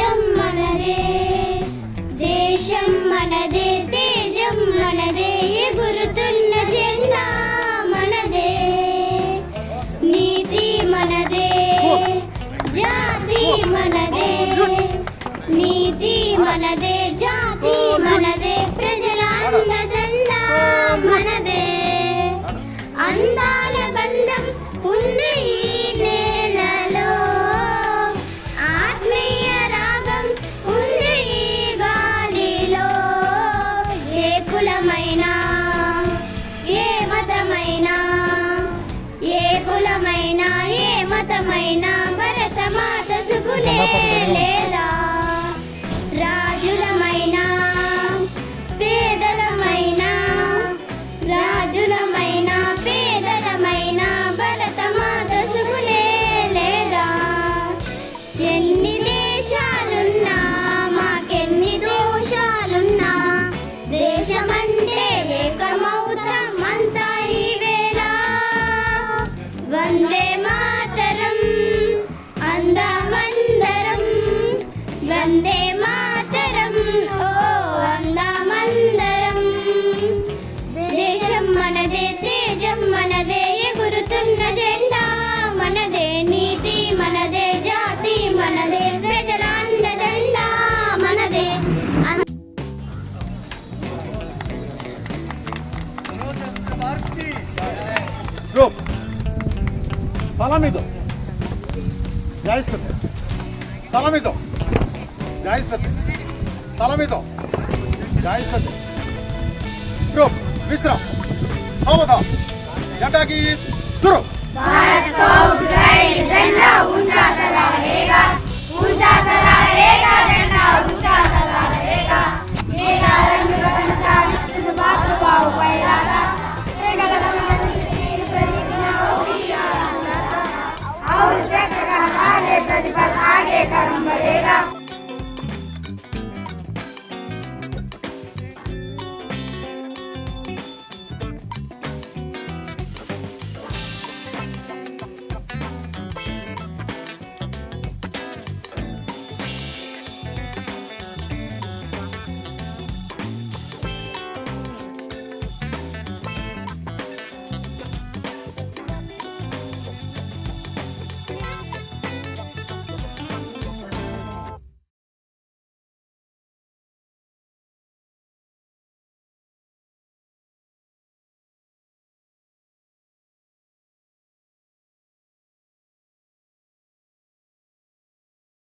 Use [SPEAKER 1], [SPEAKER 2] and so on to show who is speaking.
[SPEAKER 1] తేజం మనదే, దేశం మనదే, తేజం మనదే, ఎగురుతున్న జెండా మనదే, నీతి మనదే, జాతి మనదే, నీతి మనదే, జాతి మనదే, ప్రజల అండదండ మనదే, అందాల బంధం ఉంది ఈ నేలలో, ఆత్మీయ రాగం ఉంది ఈ గాలిలో, ఏ కులమైనా ఏ మతమైనా, ఏ కులమైనా ఏ మతమైనా, భరతమాత సుగులే లేదా, రాజులమైనా పేదలమైనా, రాజులమైనా పేదలమైనా, భరతమాత సుగులే లేదా, ఎన్ని దేశాలున్నా మాకెన్ని దోషాలున్నా, దేశమంటే ఏకమౌతం అంతా ఈ వేళ, వందే మాతరం అందమందరం, వందే మాతరం ఓ అందమందరం, దేశం మనదే, తేజం మనదే, ఎగురుతున్న జెండా మనదే, నీతి మనదే, జాతి మనదే, ప్రజల అండదండ మనదే.
[SPEAKER 2] Group. Salamido. Jaisat. Salamido. Jaisat. Salamido. Jaisat. Group. Visram. Samadhan. Janda Geet. Shuru.
[SPEAKER 1] Bharat को उठाए झंडा ऊंचा सदा रहेगा, ऊंचा सदा रहेगा, झंडा ऊंचा सदा रहेगा, मेरा रंग बदन